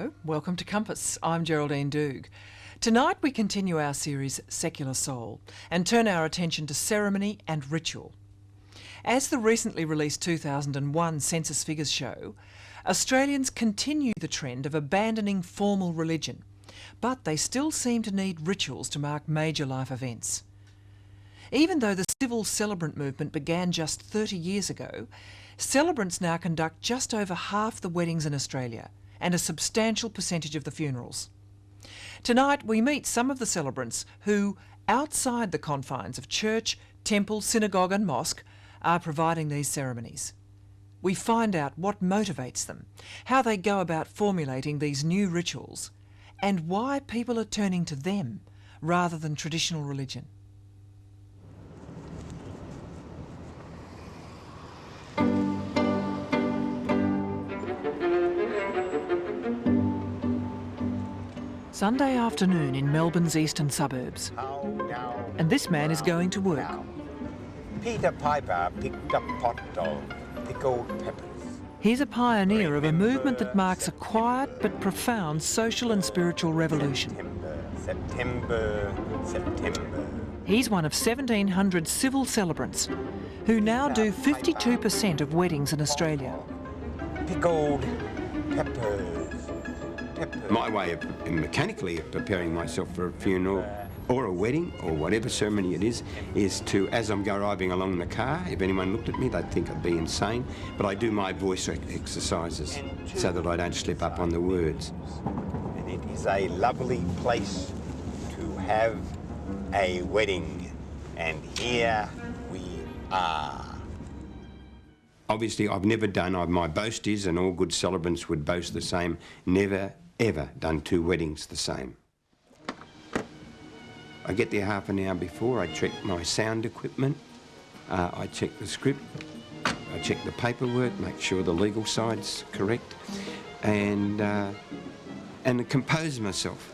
Hello, welcome to Compass. I'm Geraldine Doogue. Tonight we continue our series Secular Soul and turn our attention to ceremony and ritual. As the recently released 2001 census figures show, Australians continue the trend of abandoning formal religion, but they still seem to need rituals to mark major life events. Even though the civil celebrant movement began just 30 years ago, celebrants now conduct just over half the weddings in Australia and a substantial percentage of the funerals. Tonight we meet some of the celebrants who, outside the confines of church, temple, synagogue and mosque, are providing these ceremonies. We find out what motivates them, how they go about formulating these new rituals, and why people are turning to them rather than traditional religion. Sunday afternoon in Melbourne's eastern suburbs. And this man is going to work. Peter Piper picked a pot of pickled peppers. He's a pioneer of a movement that marks a quiet but profound social and spiritual revolution. September. He's one of 1,700 civil celebrants who now do 52% of weddings in Australia. Pickled peppers. My way of mechanically preparing myself for a funeral or a wedding or whatever ceremony it is to, as I'm arriving along the car, if anyone looked at me, they'd think I'd be insane, but I do my voice exercises so that I don't slip up on the words. And it is a lovely place to have a wedding, and here we are. Obviously, I've never done, my boast is, and all good celebrants would boast the same, never ever done two weddings the same. I get there half an hour before, I check my sound equipment, I check the script, I check the paperwork, make sure the legal side's correct, and compose myself.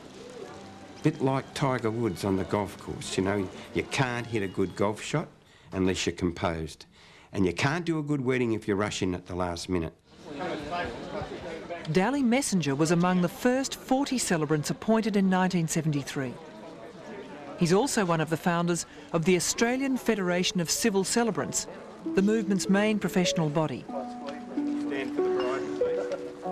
A bit like Tiger Woods on the golf course, you know, you can't hit a good golf shot unless you're composed. And you can't do a good wedding if you rush in at the last minute. Dally Messenger was among the first 40 celebrants appointed in 1973. He's also one of the founders of the Australian Federation of Civil Celebrants, the movement's main professional body.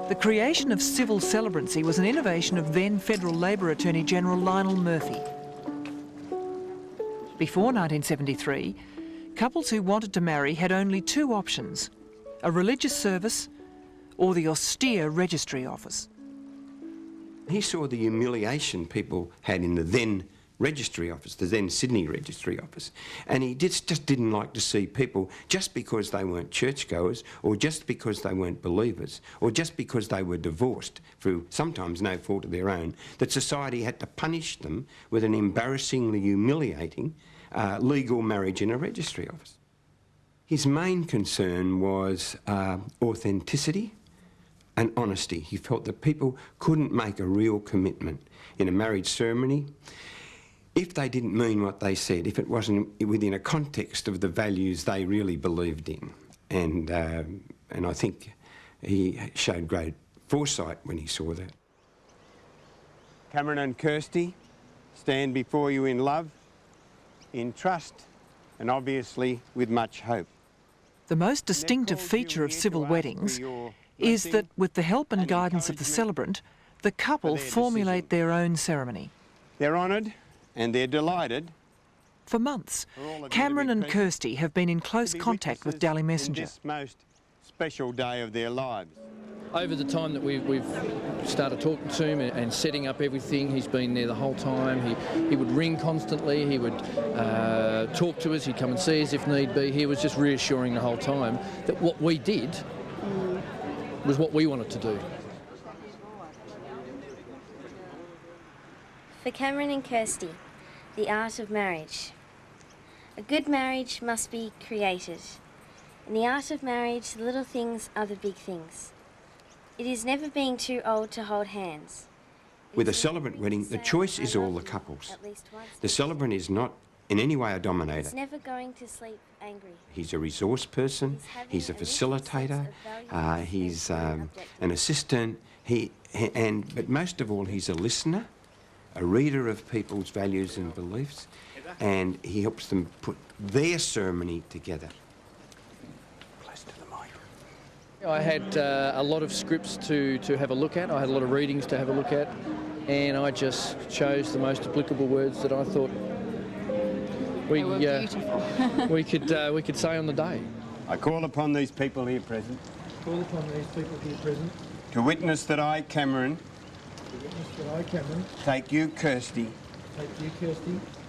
The creation of civil celebrancy was an innovation of then Federal Labor Attorney General Lionel Murphy. Before 1973, couples who wanted to marry had only two options: a religious service or the austere registry office. He saw the humiliation people had in the then registry office, the then Sydney registry office, and he just didn't like to see people, just because they weren't churchgoers, or just because they weren't believers, or just because they were divorced through sometimes no fault of their own, that society had to punish them with an embarrassingly humiliating legal marriage in a registry office. His main concern was authenticity and honesty. He felt that people couldn't make a real commitment in a marriage ceremony if they didn't mean what they said, if it wasn't within a context of the values they really believed in. And I think he showed great foresight when he saw that. Cameron and Kirsty stand before you in love, in trust, and obviously with much hope. The most distinctive feature of civil weddings is that, with the help and guidance of the celebrant, the couple formulate their own ceremony. They're honoured and they're delighted. For months, Cameron and Kirsty have been in close contact with Dally Messenger. This most special day of their lives. Over the time that we've started talking to him and setting up everything, he's been there the whole time. He would ring constantly, he would talk to us, he'd come and see us if need be. He was just reassuring the whole time that what we did was what we wanted to do. For Cameron and Kirsty, the art of marriage. A good marriage must be created. In the art of marriage, the little things are the big things. It is never being too old to hold hands. With a celebrant wedding, the choice is all the couples. The celebrant is not in any way a dominator. He's never going to sleep angry. He's a resource person, he's a facilitator, he's an assistant, but most of all he's a listener, a reader of people's values and beliefs, and he helps them put their ceremony together. Close to the mic. I had a lot of scripts to have a look at, I had a lot of readings to have a look at, and I just chose the most applicable words that I thought we could say on the day. I call upon these people here present. To witness that I, Cameron. Take you, Kirsty.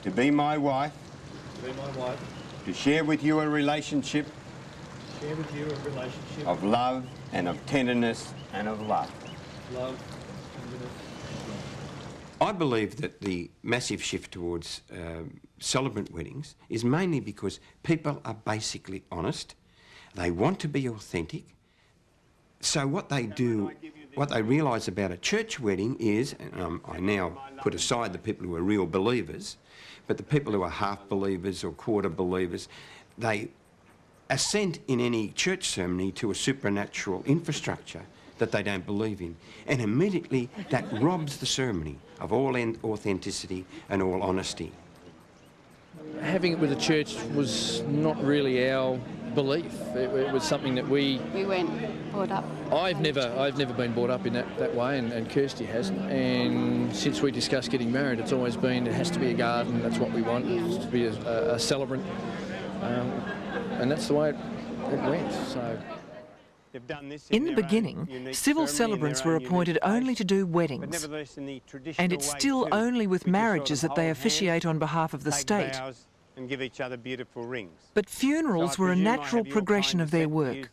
To be my wife. To share with you a relationship. Of love and of tenderness and of love. I believe that the massive shift towards celebrant weddings is mainly because people are basically honest. They want to be authentic. So what they do, what they realise about a church wedding is, and I now put aside the people who are real believers, but the people who are half believers or quarter believers, they assent in any church ceremony to a supernatural infrastructure that they don't believe in. And immediately that robs the ceremony of all authenticity and all honesty. Having it with the church was not really our belief. It was something that we weren't brought up. I've never been brought up in that way, and Kirsty hasn't. And since we discussed getting married, it's always been it has to be a garden. That's what we want. It's to be a celebrant, and that's the way it went. So. In the beginning, civil celebrants were appointed only to do weddings, and it's still only with marriages that they officiate on behalf of the state. But funerals were a natural progression of their work.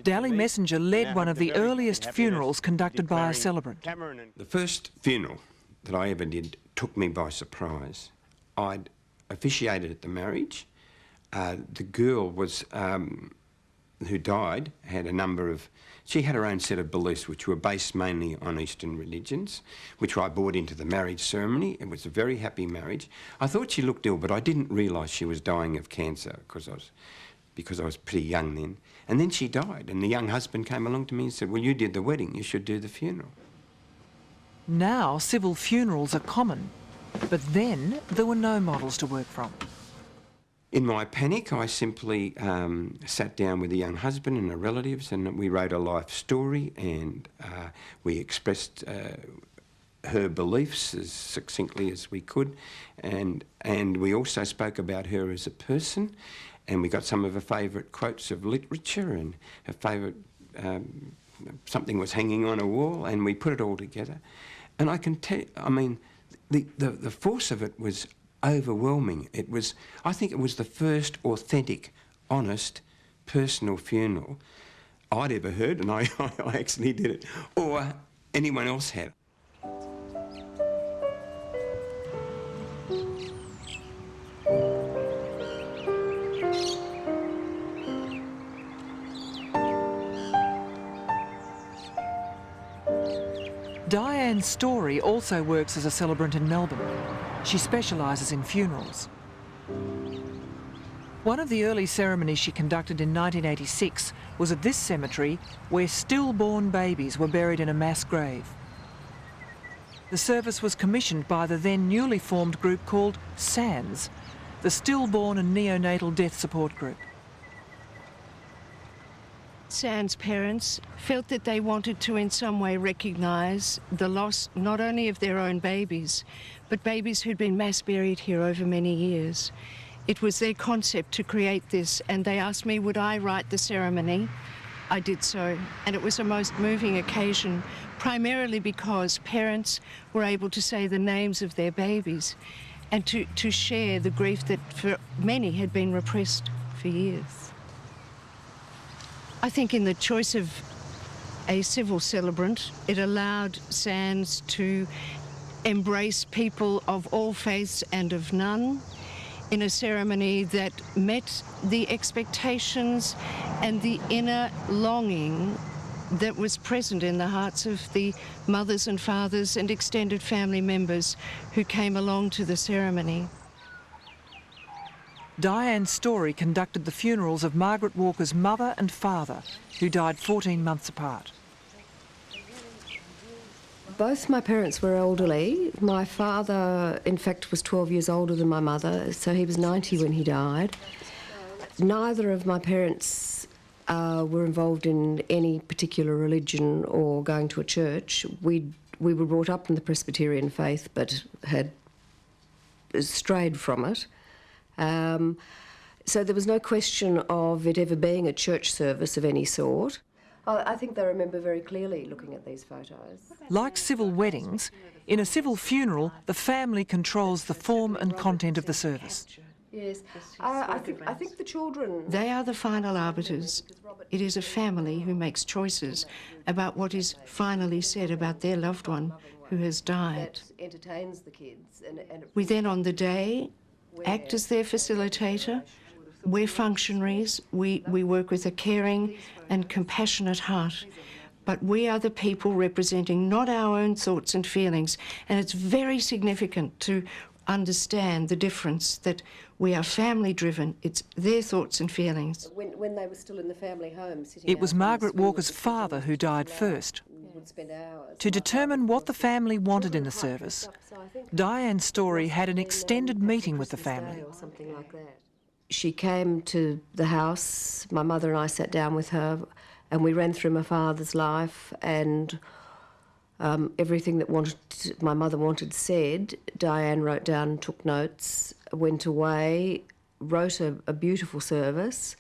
Daly Messenger led one of the earliest funerals conducted by a celebrant. The first funeral that I ever did took me by surprise. I'd officiated at the marriage. The girl was... who died had a number of... She had her own set of beliefs which were based mainly on Eastern religions, which I brought into the marriage ceremony. It was a very happy marriage. I thought she looked ill, but I didn't realise she was dying of cancer because I was pretty young then. And then she died, and the young husband came along to me and said, well, you did the wedding, you should do the funeral. Now civil funerals are common, but then there were no models to work from. In my panic, I simply sat down with the young husband and the relatives, and we wrote a life story, and we expressed her beliefs as succinctly as we could, and we also spoke about her as a person, and we got some of her favourite quotes of literature, and her favourite something was hanging on a wall, and we put it all together. And I can tell you, I mean, the force of it was overwhelming. I think it was the first authentic, honest, personal funeral I'd ever heard, and I actually did it, or anyone else had. Diane Story also works as a celebrant in Melbourne. She specialises in funerals. One of the early ceremonies she conducted in 1986 was at this cemetery where stillborn babies were buried in a mass grave. The service was commissioned by the then newly formed group called SANS, the Stillborn and Neonatal Death Support Group. SAN's parents felt that they wanted to in some way recognise the loss not only of their own babies, but babies who'd been mass buried here over many years. It was their concept to create this, and they asked me would I write the ceremony. I did so, and it was a most moving occasion, primarily because parents were able to say the names of their babies and to share the grief that for many had been repressed for years. I think in the choice of a civil celebrant, it allowed SANS to embrace people of all faiths and of none in a ceremony that met the expectations and the inner longing that was present in the hearts of the mothers and fathers and extended family members who came along to the ceremony. Diane Story conducted the funerals of Margaret Walker's mother and father, who died 14 months apart. Both my parents were elderly. My father, in fact, was 12 years older than my mother, so he was 90 when he died. Neither of my parents were involved in any particular religion or going to a church. We were brought up in the Presbyterian faith but had strayed from it. So there was no question of it ever being a church service of any sort. I think they remember very clearly looking at these photos. Like civil weddings, in a civil funeral, the family controls the form and content of the service. Yes, I think the children... They are the final arbiters. It is a family who makes choices about what is finally said about their loved one who has died. Entertains the kids. We then, on the day, act as their facilitator. We're functionaries. We work with a caring and compassionate heart. But we are the people representing not our own thoughts and feelings. And it's very significant to understand the difference that we are family-driven. It's their thoughts and feelings. When they were still in the family home... It was Margaret Walker's father who died first. To determine what the family wanted in the service, Diane Story had an extended meeting with the family. She came to the house, my mother and I sat down with her, and we ran through my father's life, and everything that my mother wanted said. Diane wrote down, took notes, went away, wrote a beautiful service,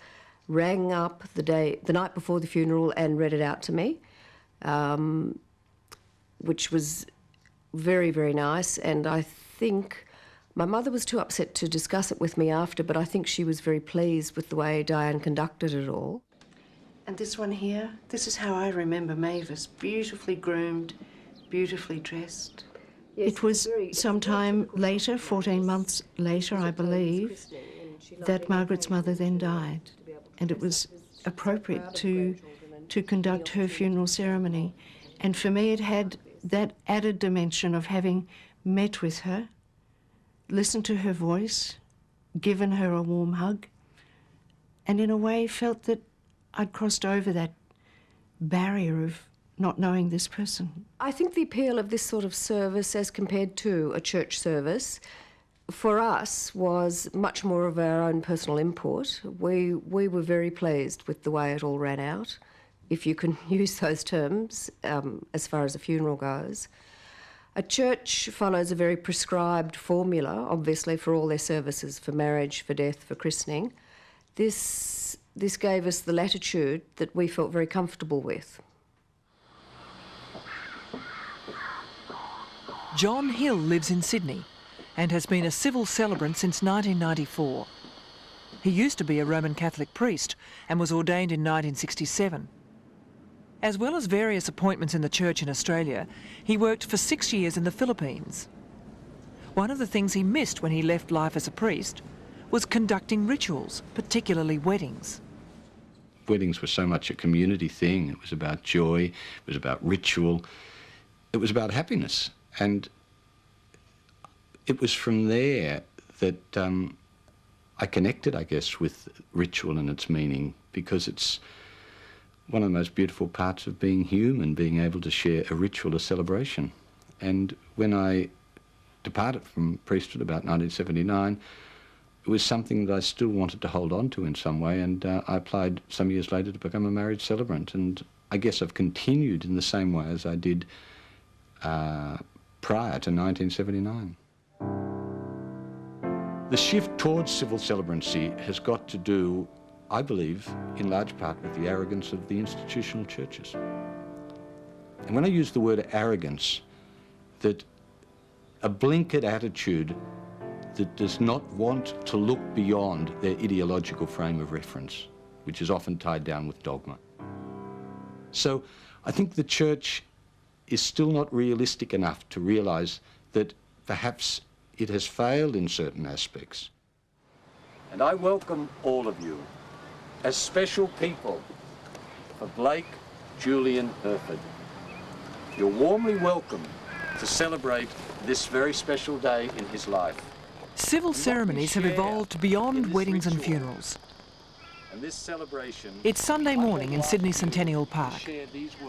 rang up the night before the funeral and read it out to me, which was very, very nice. And I think my mother was too upset to discuss it with me after, but I think she was very pleased with the way Diane conducted it all. And this one here, this is how I remember Mavis, beautifully groomed, beautifully dressed. Yes, it was sometime later, 14 months later, I believe, that Margaret's mother then died. And it was appropriate to conduct her funeral ceremony. And for me, it had that added dimension of having met with her, listened to her voice, given her a warm hug, and in a way felt that I'd crossed over that barrier of not knowing this person. I think the appeal of this sort of service as compared to a church service for us was much more of our own personal input. We were very pleased with the way it all ran out, if you can use those terms, as far as a funeral goes. A church follows a very prescribed formula, obviously, for all their services, for marriage, for death, for christening. This gave us the latitude that we felt very comfortable with. John Hill lives in Sydney and has been a civil celebrant since 1994. He used to be a Roman Catholic priest and was ordained in 1967. As well as various appointments in the church in Australia, he worked for 6 years in the Philippines. One of the things he missed when he left life as a priest was conducting rituals, particularly weddings. Weddings were so much a community thing. It was about joy, it was about ritual, it was about happiness. And it was from there that I connected, I guess, with ritual and its meaning, because it's one of the most beautiful parts of being human, being able to share a ritual, a celebration. And when I departed from priesthood about 1979, it was something that I still wanted to hold on to in some way, and I applied some years later to become a married celebrant. And I guess I've continued in the same way as I did prior to 1979. The shift towards civil celebrancy has got to do, I believe, in large part with the arrogance of the institutional churches. And when I use the word arrogance, that a blinkered attitude that does not want to look beyond their ideological frame of reference, which is often tied down with dogma. So I think the church is still not realistic enough to realise that perhaps it has failed in certain aspects. And I welcome all of you as special people for Blake Julian Herford. You're warmly welcome to celebrate this very special day in his life. Civil ceremonies have evolved beyond weddings and funerals. And this celebration, It's Sunday morning in Sydney Centennial Park,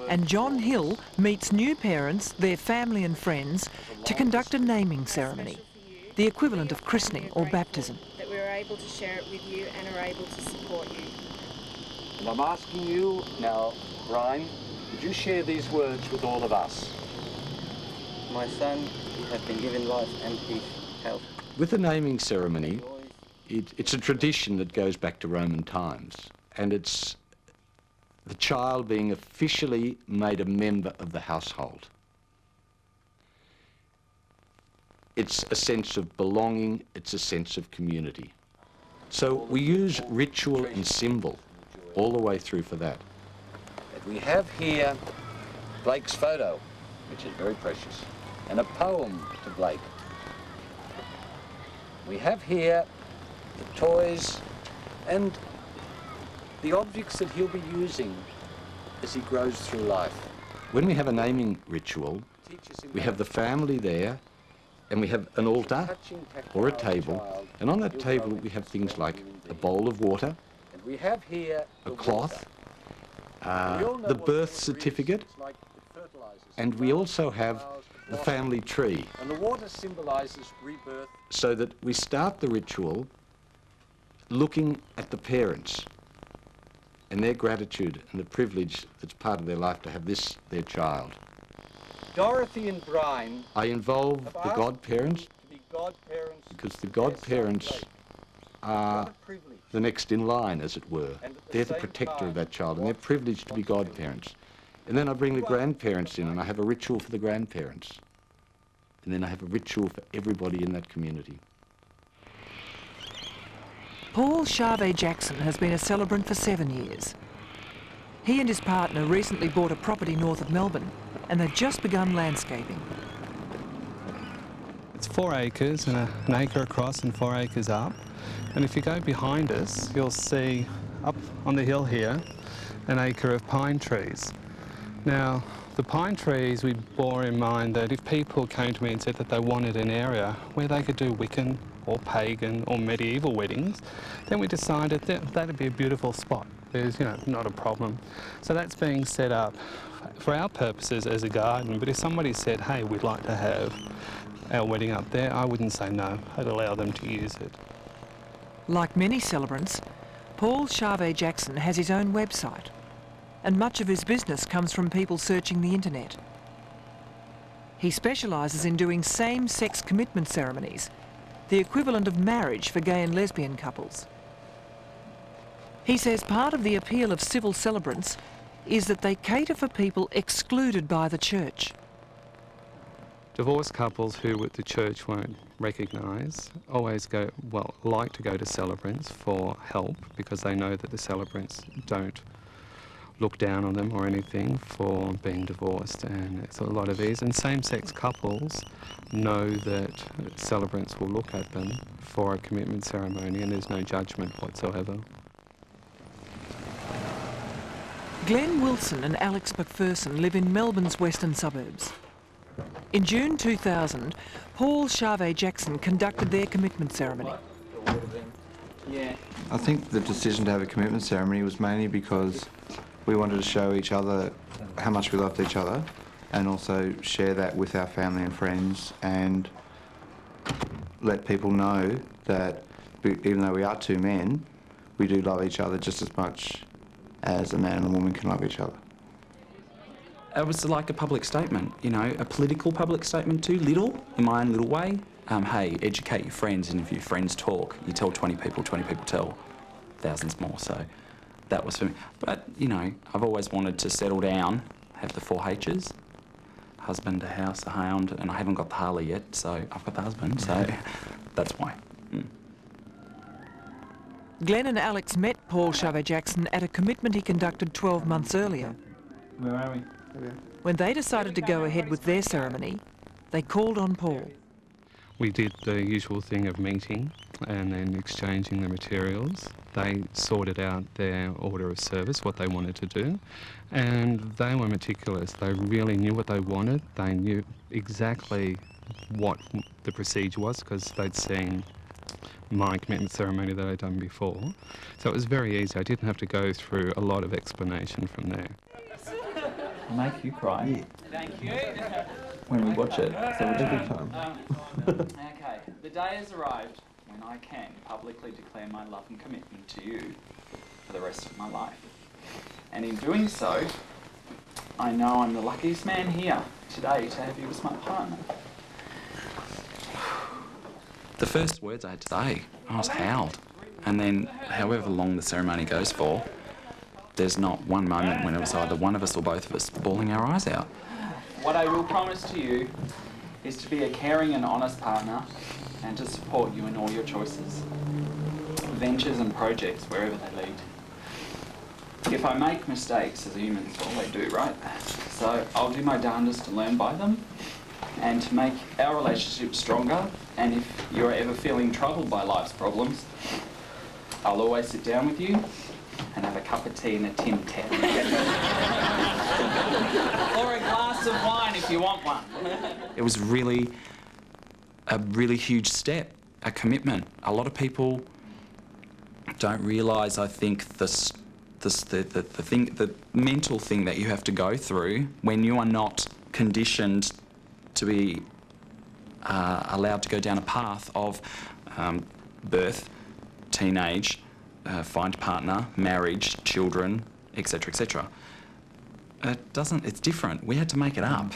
and John Hill meets new parents, their family and friends to conduct a naming ceremony, the equivalent of christening or baptism. That we were able to share it with you and are able to support you. and I'm asking you now, Brian, would you share these words with all of us? My son, you have been given life and peace, health. With the naming ceremony, it's a tradition that goes back to Roman times, and it's the child being officially made a member of the household. It's a sense of belonging, it's a sense of community. So we use ritual and symbol all the way through for that. We have here Blake's photo, which is very precious, and a poem to Blake. We have here the toys and the objects that he'll be using as he grows through life. When we have a naming ritual, we have the family there, and we have an altar or a table, and on that table we have things like a bowl of water, a cloth, the birth certificate, and we also have the family tree. And the water symbolizes rebirth. So that we start the ritual looking at the parents and their gratitude and the privilege that's part of their life to have this, their child. Dorothy and Brian, I involve the godparents because the godparents are the next in line, as it were. They're the protector of that child, and they're privileged to be godparents. And then I bring the grandparents in, and I have a ritual for the grandparents. And then I have a ritual for everybody in that community. Paul Charvet-Jackson has been a celebrant for 7 years. He and his partner recently bought a property north of Melbourne, and they've just begun landscaping. It's 4 acres and an acre across and 4 acres up. And if you go behind us, you'll see up on the hill here an acre of pine trees. Now, the pine trees, we bore in mind that if people came to me and said that they wanted an area where they could do Wiccan or pagan or medieval weddings, then we decided that that'd be a beautiful spot. There's, not a problem. So that's being set up for our purposes as a garden, but if somebody said, hey, we'd like to have our wedding up there, I wouldn't say no. I'd allow them to use it. Like many celebrants, Paul Charvet-Jackson has his own website, and much of his business comes from people searching the internet. He specialises in doing same-sex commitment ceremonies, the equivalent of marriage for gay and lesbian couples. He says part of the appeal of civil celebrants is that they cater for people excluded by the church. Divorced couples who the church won't recognise always like to go to celebrants for help because they know that the celebrants don't look down on them or anything for being divorced, and it's a lot of ease. And same-sex couples know that celebrants will look at them for a commitment ceremony and there's no judgment whatsoever. Glenn Wilson and Alex McPherson live in Melbourne's western suburbs. In June 2000, Paul Charvet-Jackson conducted their commitment ceremony. I think the decision to have a commitment ceremony was mainly because we wanted to show each other how much we loved each other and also share that with our family and friends and let people know that even though we are two men, we do love each other just as much as a man and a woman can love each other. It was like a public statement, a political public statement too, in my own little way. Hey, educate your friends, and if your friends talk, you tell 20 people tell thousands more, so that was for me. But, I've always wanted to settle down, have the 4 H's, husband, a house, a hound, and I haven't got the Harley yet, so I've got the husband, so that's why. Glenn and Alex met Paul Charvet-Jackson at a commitment he conducted 12 months earlier. Where are we? When they decided to go ahead with their ceremony, they called on Paul. We did the usual thing of meeting and then exchanging the materials. They sorted out their order of service, what they wanted to do, and they were meticulous. They really knew what they wanted. They knew exactly what the procedure was because they'd seen my commitment ceremony that I'd done before. So it was very easy. I didn't have to go through a lot of explanation from there. Make you cry. Yeah. Thank you. When we watch it. So every time. Okay, the day has arrived when I can publicly declare my love and commitment to you for the rest of my life. And in doing so, I know I'm the luckiest man here today to have you as my partner. The first words I had to say, I was howled. And then, however long the ceremony goes for, there's not one moment when it was either one of us or both of us bawling our eyes out. What I will promise to you is to be a caring and honest partner and to support you in all your choices, ventures and projects wherever they lead. If I make mistakes, as humans, all they do, right? So I'll do my darndest to learn by them and to make our relationship stronger. And if you're ever feeling troubled by life's problems, I'll always sit down with you and have a cup of tea and a Tim Tam. Or a glass of wine if you want one. It was really a really huge step, a commitment. A lot of people don't realise, I think, the mental thing that you have to go through when you are not conditioned to be allowed to go down a path of birth, teenage, find partner, marriage, children, etc., etc. It's different. We had to make it up.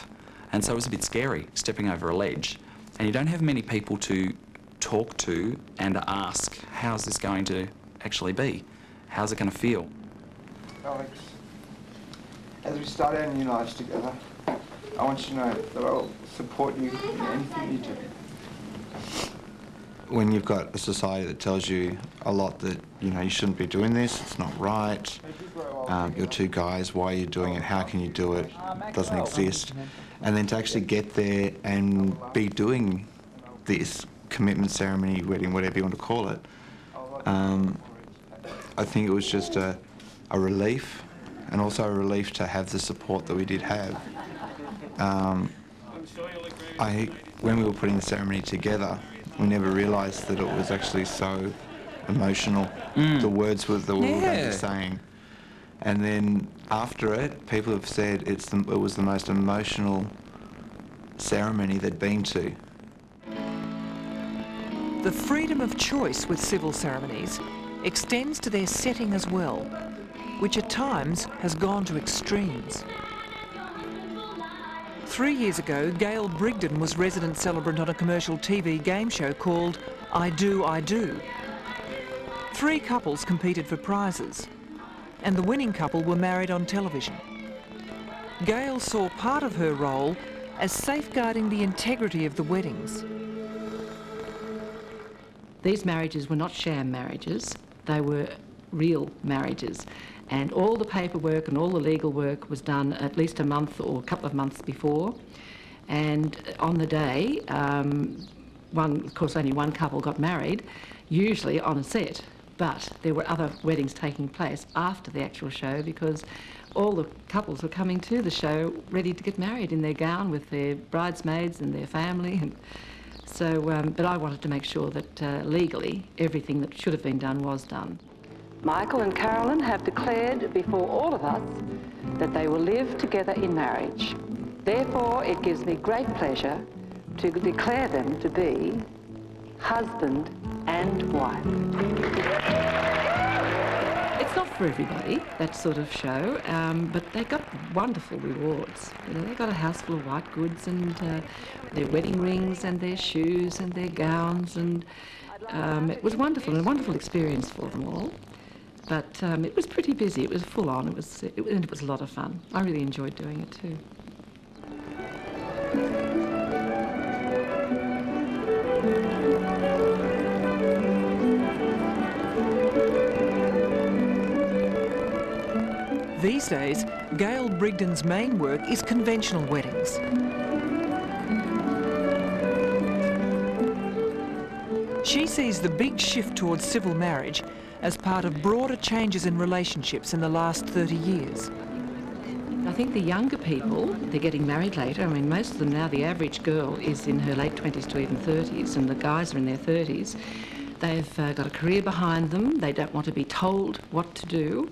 And so it was a bit scary, stepping over a ledge. And you don't have many people to talk to and ask, how's this going to actually be? How's it going to feel? Alex, as we start our new lives together, I want you to know that I'll support you in anything you do. When you've got a society that tells you a lot that, you know, you shouldn't be doing this, it's not right, you're two guys, why are you doing it, how can you do it, it doesn't exist. And then to actually get there and be doing this commitment ceremony, wedding, whatever you want to call it, I think it was just a relief, and also a relief to have the support that we did have. When we were putting the ceremony together, we never realised that it was actually so emotional. The words were we were going to be saying. And then after it, people have said it was the most emotional ceremony they'd been to. The freedom of choice with civil ceremonies extends to their setting as well, which at times has gone to extremes. 3 years ago, Gail Brigden was resident celebrant on a commercial TV game show called I Do, I Do. 3 couples competed for prizes, and the winning couple were married on television. Gail saw part of her role as safeguarding the integrity of the weddings. These marriages were not sham marriages, they were real marriages. And all the paperwork and all the legal work was done at least a month or a couple of months before. And on the day, of course only one couple got married, usually on a set. But there were other weddings taking place after the actual show because all the couples were coming to the show ready to get married in their gown with their bridesmaids and their family. And so, but I wanted to make sure that legally everything that should have been done was done. Michael and Carolyn have declared before all of us that they will live together in marriage. Therefore, it gives me great pleasure to declare them to be husband and wife. It's not for everybody, that sort of show, but they got wonderful rewards. You know, they got a house full of white goods and their wedding rings and their shoes and their gowns, and it was wonderful, and a wonderful experience for them all. But it was pretty busy. It was full on. It was a lot of fun. I really enjoyed doing it too. These days, Gail Brigden's main work is conventional weddings. She sees the big shift towards civil marriage as part of broader changes in relationships in the last 30 years. I think the younger people, they're getting married later. I mean, most of them now, the average girl is in her late 20s to even 30s, and the guys are in their 30s. They've got a career behind them. They don't want to be told what to do.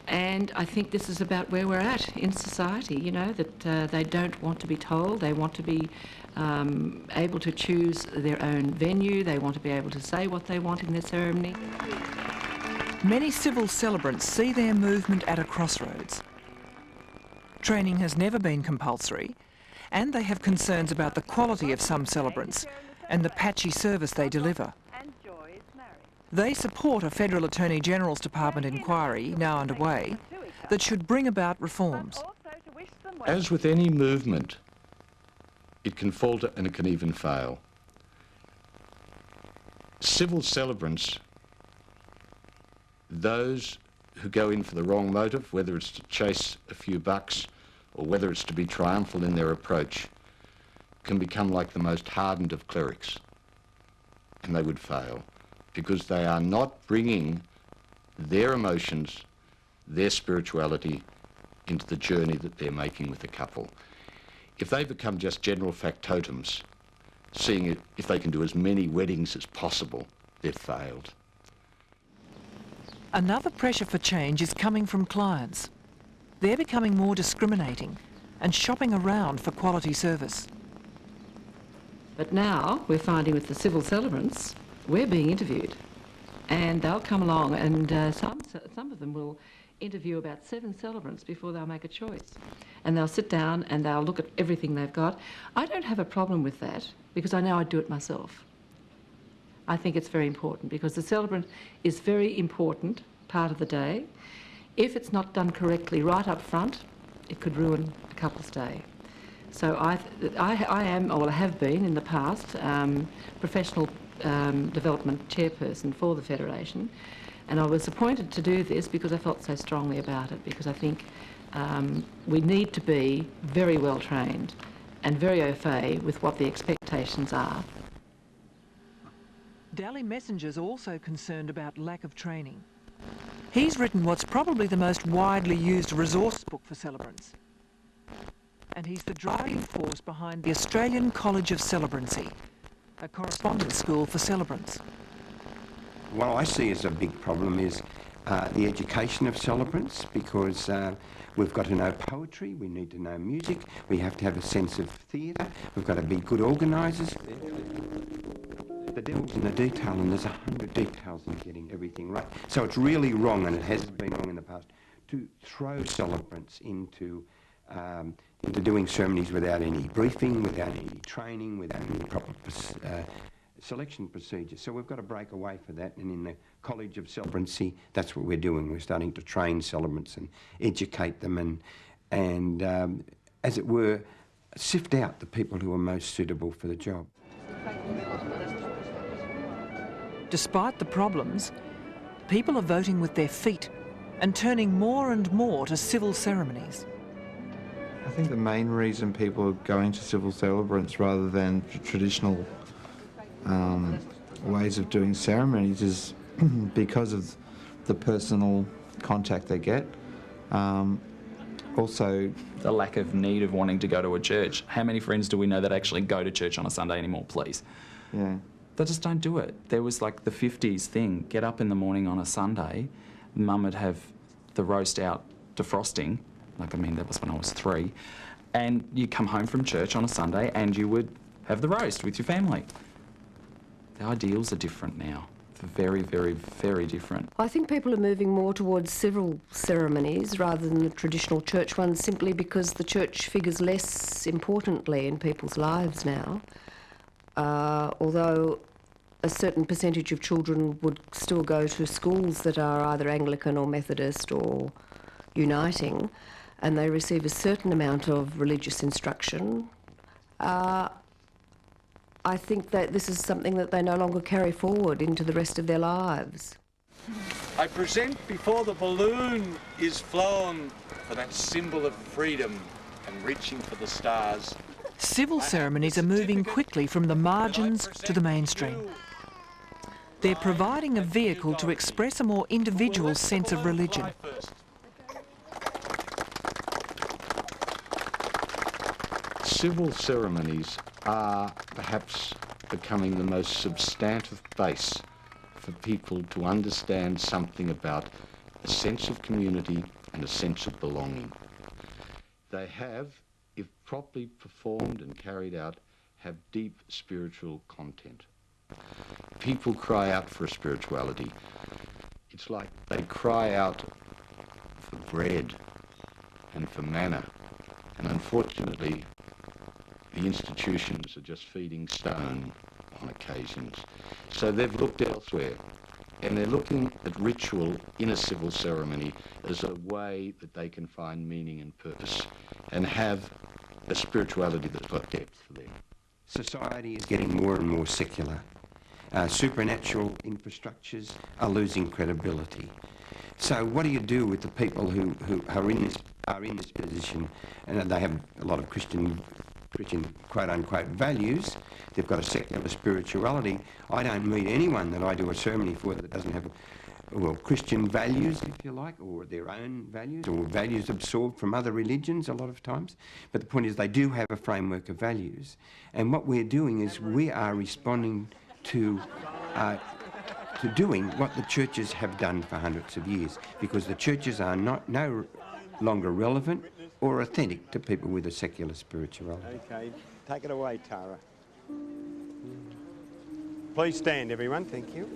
And I think this is about where we're at in society, you know, that they don't want to be told. They want to be able to choose their own venue. They want to be able to say what they want in their ceremony. Many civil celebrants see their movement at a crossroads. Training has never been compulsory, and they have concerns about the quality of some celebrants and the patchy service they deliver. They support a Federal Attorney General's Department inquiry, now underway, that should bring about reforms. As with any movement, it can falter and it can even fail. Civil celebrants, those who go in for the wrong motive, whether it's to chase a few bucks or whether it's to be triumphal in their approach, can become like the most hardened of clerics, and they would fail because they are not bringing their emotions, their spirituality into the journey that they're making with the couple. If they become just general factotums, seeing it, if they can do as many weddings as possible, they've failed. Another pressure for change is coming from clients. They're becoming more discriminating and shopping around for quality service. But now we're finding with the civil celebrants, we're being interviewed, and they'll come along and some of them will interview about 7 celebrants before they'll make a choice. And they'll sit down and they'll look at everything they've got. I don't have a problem with that because I know I'd do it myself. I think it's very important because the celebrant is very important part of the day. If it's not done correctly right up front, it could ruin a couple's day. So I am, or have been in the past, professional development chairperson for the Federation, and I was appointed to do this because I felt so strongly about it, because I think we need to be very well trained and very au fait with what the expectations are. Dally Messenger's also concerned about lack of training. He's written what's probably the most widely used resource book for celebrants. And he's the driving force behind the Australian College of Celebrancy, a correspondence school for celebrants. What I see as a big problem is the education of celebrants, because we've got to know poetry, we need to know music, we have to have a sense of theatre, we've got to be good organisers. The devil's in the detail, and there's 100 details in getting everything right. So it's really wrong, and it has been wrong in the past, to throw celebrants into doing ceremonies without any briefing, without any training, without any proper selection procedures. So we've got to break away from that, and in the College of Celebrancy, that's what we're doing. We're starting to train celebrants and educate them and as it were, sift out the people who are most suitable for the job. Despite the problems, people are voting with their feet and turning more and more to civil ceremonies. I think the main reason people are going to civil celebrants rather than traditional ways of doing ceremonies is because of the personal contact they get. Also, the lack of need of wanting to go to a church. How many friends do we know that actually go to church on a Sunday anymore, please? Yeah. They just don't do it. There was like the 50s thing, get up in the morning on a Sunday, Mum would have the roast out defrosting, like, I mean, that was when I was 3, and you come home from church on a Sunday and you would have the roast with your family. The ideals are different now. They're very, very, very different. I think people are moving more towards civil ceremonies rather than the traditional church ones, simply because the church figures less importantly in people's lives now. Although a certain percentage of children would still go to schools that are either Anglican or Methodist or uniting, and they receive a certain amount of religious instruction. I think that this is something that they no longer carry forward into the rest of their lives. I present before the balloon is flown for that symbol of freedom and reaching for the stars. Civil ceremonies are moving quickly from the margins to the mainstream. They're providing a vehicle to express a more individual sense of religion. Civil ceremonies are perhaps becoming the most substantive base for people to understand something about a sense of community and a sense of belonging. They have, if properly performed and carried out, have deep spiritual content. People cry out for spirituality. It's like they cry out for bread and for manna. And unfortunately, the institutions are just feeding stone on occasions. So they've looked elsewhere. And they're looking at ritual in a civil ceremony as a way that they can find meaning and purpose and have a spirituality that's got depth for them. Society is getting more and more secular. Supernatural infrastructures are losing credibility. So what do you do with the people who are in this position, and they have a lot of Christian quote-unquote values? They've got a secular spirituality. I don't meet anyone that I do a ceremony for that doesn't have, well, Christian values, if you like, or their own values, or values absorbed from other religions a lot of times. But the point is they do have a framework of values. And what we're doing is we are responding to doing what the churches have done for hundreds of years, because the churches are no longer relevant or authentic to people with a secular spirituality. Okay, take it away, Tara. Please stand, everyone. Thank you.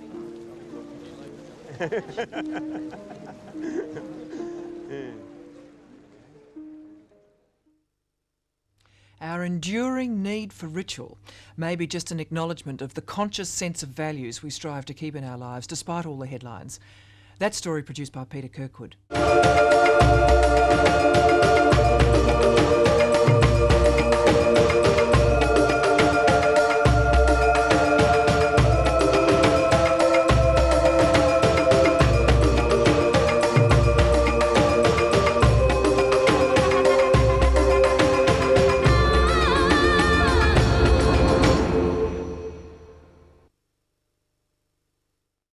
Our enduring need for ritual may be just an acknowledgement of the conscious sense of values we strive to keep in our lives, despite all the headlines. That story produced by Peter Kirkwood.